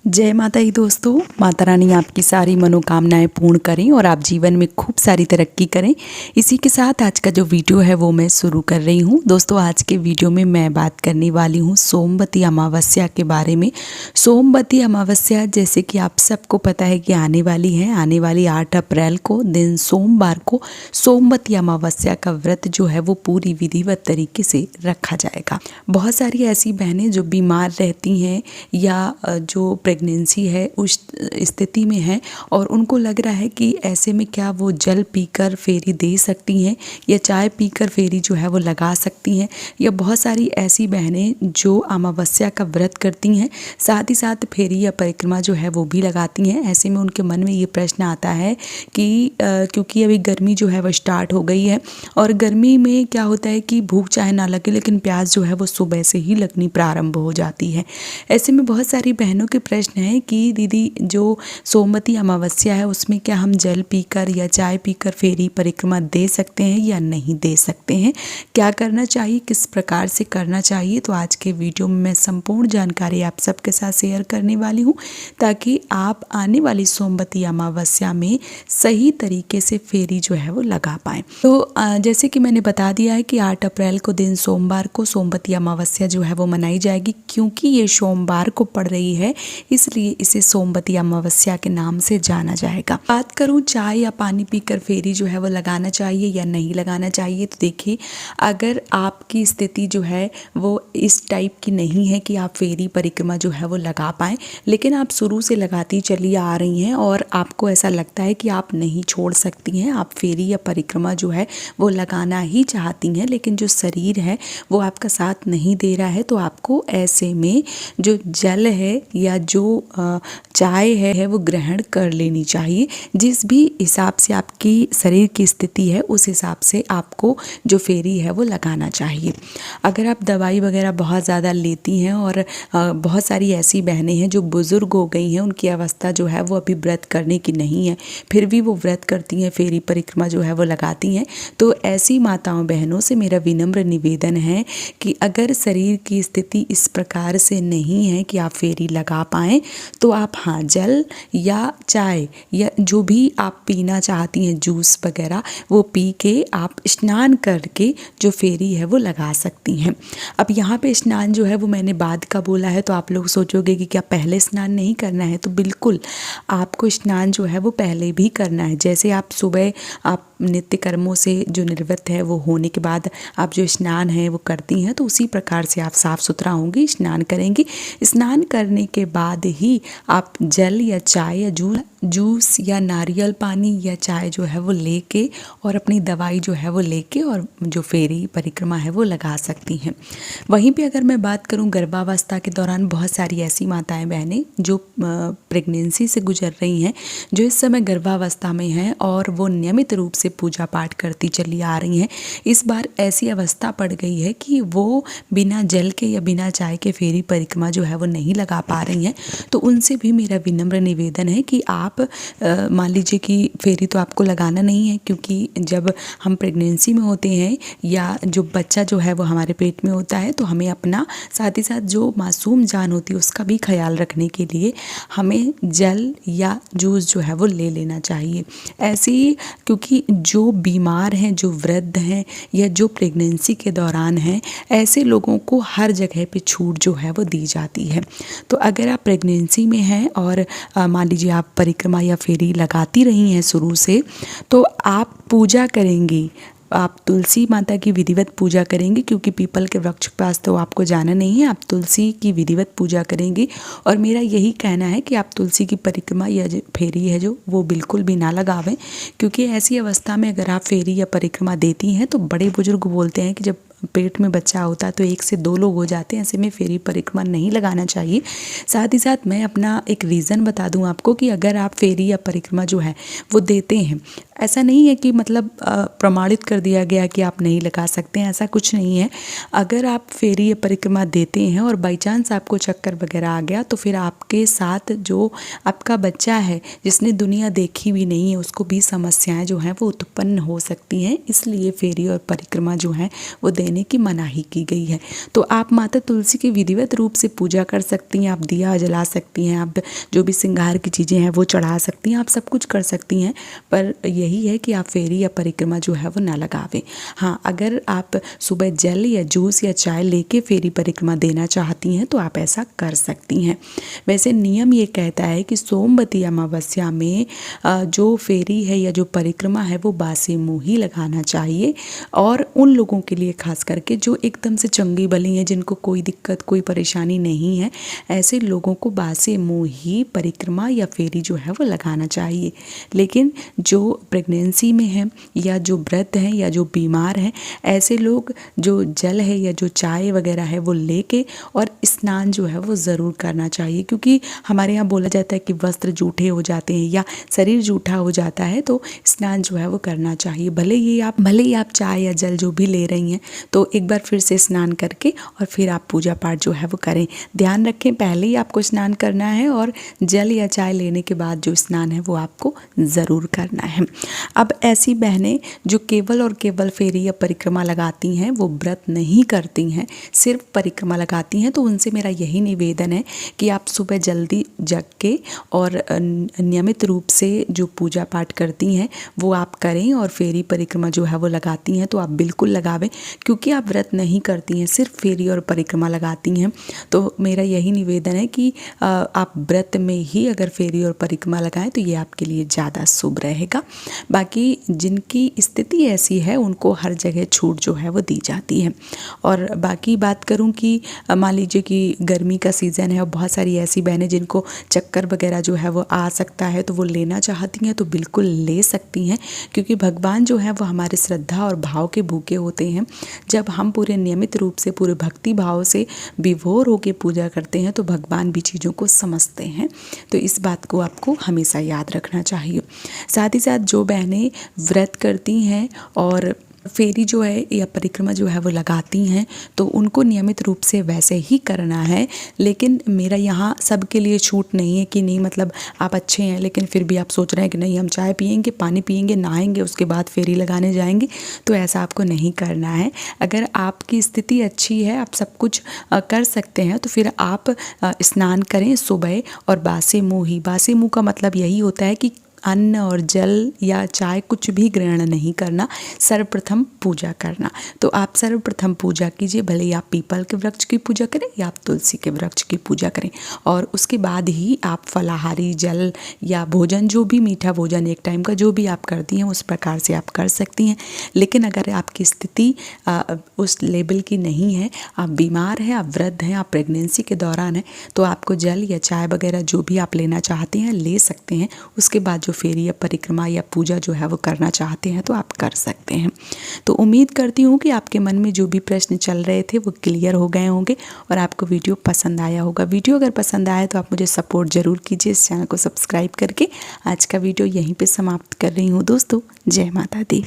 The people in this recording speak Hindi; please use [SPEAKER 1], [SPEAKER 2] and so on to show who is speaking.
[SPEAKER 1] जय माता दी दोस्तों। माता रानी आपकी सारी मनोकामनाएं पूर्ण करें और आप जीवन में खूब सारी तरक्की करें। इसी के साथ आज का जो वीडियो है वो मैं शुरू कर रही हूँ। दोस्तों आज के वीडियो में मैं बात करने वाली हूँ सोमवती अमावस्या के बारे में। सोमवती अमावस्या जैसे कि आप सबको पता है कि आने वाली 8 अप्रैल को दिन सोमवार को सोमवती अमावस्या का व्रत जो है वो पूरी विधिवत तरीके से रखा जाएगा। बहुत सारी ऐसी बहनें जो बीमार रहती हैं या जो प्रेगनेंसी है उस स्थिति में है और उनको लग रहा है कि ऐसे में क्या वो जल पीकर फेरी दे सकती हैं या चाय पीकर फेरी जो है वो लगा सकती हैं, या बहुत सारी ऐसी बहनें जो अमावस्या का व्रत करती हैं साथ ही साथ फेरी या परिक्रमा जो है वो भी लगाती हैं। ऐसे में उनके मन में ये प्रश्न आता है कि क्योंकि अभी गर्मी जो है वो स्टार्ट हो गई है और गर्मी में क्या होता है कि भूख चाहे ना लगे लेकिन प्यास जो है वो सुबह से ही लगनी प्रारंभ हो जाती है। ऐसे में बहुत सारी बहनों के प्रश्न है कि दीदी जो सोमवती अमावस्या है उसमें क्या हम जल पीकर या चाय पीकर फेरी परिक्रमा दे सकते हैं या नहीं दे सकते हैं, क्या करना चाहिए, किस प्रकार से करना चाहिए। तो आज के वीडियो में मैं संपूर्ण जानकारी आप सबके साथ शेयर करने वाली हूँ ताकि आप आने वाली सोमवती अमावस्या में सही तरीके से फेरी जो है वो लगा पाएँ। तो जैसे कि मैंने बता दिया है कि 8 अप्रैल को दिन सोमवार को सोमवती अमावस्या जो है वो मनाई जाएगी। क्योंकि ये सोमवार को पड़ रही है इसलिए इसे सोमवती अमावस्या के नाम से जाना जाएगा। बात करूं चाय या पानी पीकर फेरी जो है वो लगाना चाहिए या नहीं लगाना चाहिए, तो देखिए अगर आपकी स्थिति जो है वो इस टाइप की नहीं है कि आप फेरी परिक्रमा जो है वो लगा पाएँ, लेकिन आप शुरू से लगाती चली आ रही हैं और आपको ऐसा लगता है कि आप नहीं छोड़ सकती हैं, आप फेरी या परिक्रमा जो है वो लगाना ही चाहती हैं, लेकिन जो शरीर है वो आपका साथ नहीं दे रहा है, तो आपको ऐसे में जो जल है या जो चाय है वो ग्रहण कर लेनी चाहिए। जिस भी हिसाब से आपकी शरीर की स्थिति है उस हिसाब से आपको जो फेरी है वो लगाना चाहिए। अगर आप दवाई वगैरह बहुत ज़्यादा लेती हैं और बहुत सारी ऐसी बहनें हैं जो बुज़ुर्ग हो गई हैं, उनकी अवस्था जो है वो अभी व्रत करने की नहीं है, फिर भी वो व्रत करती हैं, फेरी परिक्रमा जो है वो लगाती हैं, तो ऐसी माताओं बहनों से मेरा विनम्र निवेदन है कि अगर शरीर की स्थिति इस प्रकार से नहीं है कि आप फेरी लगा पाएँ तो आप हाँ जल या चाय या जो भी आप पीना चाहती हैं जूस वगैरह वो पी के आप स्नान करके जो फेरी है वो लगा सकती हैं। अब यहाँ पे स्नान जो है वो मैंने बाद का बोला है तो आप लोग सोचोगे कि क्या पहले स्नान नहीं करना है, तो बिल्कुल आपको स्नान जो है वो पहले भी करना है। जैसे आप सुबह आप नित्य कर्मों से जो निवृत्त है वो होने के बाद आप जो स्नान है वो करती हैं तो उसी प्रकार से आप साफ़ सुथरा होंगी, स्नान करेंगी। स्नान करने के बाद ही आप जल या चाय या जूस या नारियल पानी या चाय जो है वो लेके और अपनी दवाई जो है वो लेके और जो फेरी परिक्रमा है वो लगा सकती हैं। वहीं पे अगर मैं बात करूं गर्भावस्था के दौरान बहुत सारी ऐसी माताएं बहनें जो प्रेगनेंसी से गुजर रही हैं, जो इस समय गर्भावस्था में हैं और वो नियमित रूप से पूजा पाठ करती चली आ रही हैं, इस बार ऐसी अवस्था पड़ गई है कि वो बिना जल के या बिना चाय के फेरी परिक्रमा जो है वो नहीं लगा पा रही हैं, तो उनसे भी मेरा विनम्र निवेदन है कि आप मान लीजिए कि फेरी तो आपको लगाना नहीं है, क्योंकि जब हम प्रेगनेंसी में होते हैं या जो बच्चा जो है वो हमारे पेट में होता है तो हमें अपना साथ ही साथ जो मासूम जान होती है उसका भी ख्याल रखने के लिए हमें जल या जूस जो है वो ले लेना चाहिए। ऐसे ही क्योंकि जो बीमार हैं, जो वृद्ध हैं या जो प्रेगनेंसी के दौरान हैं, ऐसे लोगों को हर जगह पे छूट जो है वो दी जाती है। तो अगर आप प्रेगनेंसी में हैं और मान लीजिए आप परिक्रमा या फेरी लगाती रही हैं शुरू से, तो आप पूजा करेंगी, आप तुलसी माता की विधिवत पूजा करेंगे, क्योंकि पीपल के वृक्ष के पास तो आपको जाना नहीं है, आप तुलसी की विधिवत पूजा करेंगे। और मेरा यही कहना है कि आप तुलसी की परिक्रमा या फेरी है जो वो बिल्कुल भी ना लगावें, क्योंकि ऐसी अवस्था में अगर आप फेरी या परिक्रमा देती हैं तो बड़े बुजुर्ग बोलते हैं कि जब पेट में बच्चा होता है तो 1 से 2 लोग हो जाते हैं, ऐसे में फेरी परिक्रमा नहीं लगाना चाहिए। साथ ही साथ मैं अपना एक रीज़न बता दूं आपको कि अगर आप फेरी या परिक्रमा जो है वो देते हैं, ऐसा नहीं है कि मतलब प्रमाणित कर दिया गया कि आप नहीं लगा सकते हैं, ऐसा कुछ नहीं है। अगर आप फेरी या परिक्रमा देते हैं और बाई चांस आपको चक्कर वगैरह आ गया तो फिर आपके साथ जो आपका बच्चा है जिसने दुनिया देखी भी नहीं है उसको भी समस्याएं जो हैं वो उत्पन्न हो सकती हैं, इसलिए फेरी और परिक्रमा जो हैं वो लेने की मनाही की गई है। तो आप माता तुलसी की विधिवत रूप से पूजा कर सकती हैं, आप दिया जला सकती हैं, आप जो भी श्रृंगार की चीज़ें हैं वो चढ़ा सकती हैं, आप सब कुछ कर सकती हैं, पर यही है कि आप फेरी या परिक्रमा जो है वो ना लगावें। हाँ, अगर आप सुबह जल या जूस या चाय लेके फेरी परिक्रमा देना चाहती हैं तो आप ऐसा कर सकती हैं। वैसे नियम ये कहता है कि सोमवती अमावस्या में जो फेरी है या जो परिक्रमा है वो बासी मुँह ही लगाना चाहिए, और उन लोगों के लिए खास करके जो एकदम से चंगी बली हैं, जिनको कोई दिक्कत कोई परेशानी नहीं है, ऐसे लोगों को बासी मुँह ही परिक्रमा या फेरी जो है वो लगाना चाहिए। लेकिन जो प्रेगनेंसी में है या जो व्रत हैं या जो बीमार हैं, ऐसे लोग जो जल है या जो चाय वगैरह है वो लेके और स्नान जो है वो ज़रूर करना चाहिए, क्योंकि हमारे यहाँ बोला जाता है कि वस्त्र जूठे हो जाते हैं या शरीर जूठा हो जाता है, तो स्नान जो है वो करना चाहिए। भले ही आप चाय या जल जो भी ले रही हैं तो एक बार फिर से स्नान करके और फिर आप पूजा पाठ जो है वो करें। ध्यान रखें, पहले ही आपको स्नान करना है और जल या चाय लेने के बाद जो स्नान है वो आपको ज़रूर करना है। अब ऐसी बहनें जो केवल और केवल फेरी या परिक्रमा लगाती हैं, वो व्रत नहीं करती हैं, सिर्फ परिक्रमा लगाती हैं, तो उनसे मेरा यही निवेदन है कि आप सुबह जल्दी जग के और नियमित रूप से जो पूजा पाठ करती हैं वो आप करें, और फेरी परिक्रमा जो है वो लगाती हैं तो आप बिल्कुल लगावें। क्योंकि आप व्रत नहीं करती हैं, सिर्फ फेरी और परिक्रमा लगाती हैं, तो मेरा यही निवेदन है कि आप व्रत में ही अगर फेरी और परिक्रमा लगाएं तो ये आपके लिए ज़्यादा शुभ रहेगा। बाकी जिनकी स्थिति ऐसी है उनको हर जगह छूट जो है वो दी जाती है। और बाकी बात करूं कि मान लीजिए कि गर्मी का सीज़न है और बहुत सारी ऐसी बहनें जिनको चक्कर वगैरह जो है वो आ सकता है, तो वो लेना चाहती हैं तो बिल्कुल ले सकती हैं, क्योंकि भगवान जो है वो हमारे श्रद्धा और भाव के भूखे होते हैं। जब हम पूरे नियमित रूप से पूरे भक्ति भाव से विभोर होकर पूजा करते हैं तो भगवान भी चीज़ों को समझते हैं। तो इस बात को आपको हमेशा याद रखना चाहिए। साथ ही साथ जो बहनें व्रत करती हैं और फेरी जो है या परिक्रमा जो है वो लगाती हैं, तो उनको नियमित रूप से वैसे ही करना है। लेकिन मेरा यहाँ सबके लिए छूट नहीं है कि नहीं, मतलब आप अच्छे हैं लेकिन फिर भी आप सोच रहे हैं कि नहीं हम चाय पियेंगे, पानी पियेंगे, नहाएंगे, उसके बाद फेरी लगाने जाएंगे, तो ऐसा आपको नहीं करना है। अगर आपकी स्थिति अच्छी है, आप सब कुछ कर सकते हैं, तो फिर आप स्नान करें सुबह और बासी मुँह ही। बासी मुँह का मतलब यही होता है कि अन्न और जल या चाय कुछ भी ग्रहण नहीं करना, सर्वप्रथम पूजा करना। तो आप सर्वप्रथम पूजा कीजिए, भले ही आप पीपल के वृक्ष की पूजा करें या आप तुलसी के वृक्ष की पूजा करें, और उसके बाद ही आप फलाहारी जल या भोजन, जो भी मीठा भोजन एक टाइम का जो भी आप करती हैं उस प्रकार से आप कर सकती हैं। लेकिन अगर आपकी स्थिति उस लेवल की नहीं है, आप बीमार हैं, आप वृद्ध हैं, आप प्रेगनेंसी के दौरान हैं, तो आपको जल या चाय वगैरह जो भी आप लेना चाहते हैं ले सकते हैं। उसके बाद जो फेरी या परिक्रमा या पूजा जो है वो करना चाहते हैं तो आप कर सकते हैं। तो उम्मीद करती हूँ कि आपके मन में जो भी प्रश्न चल रहे थे वो क्लियर हो गए होंगे और आपको वीडियो पसंद आया होगा। वीडियो अगर पसंद आया तो आप मुझे सपोर्ट ज़रूर कीजिए इस चैनल को सब्सक्राइब करके। आज का वीडियो यहीं पे समाप्त कर रही हूँ दोस्तों। जय माता दी।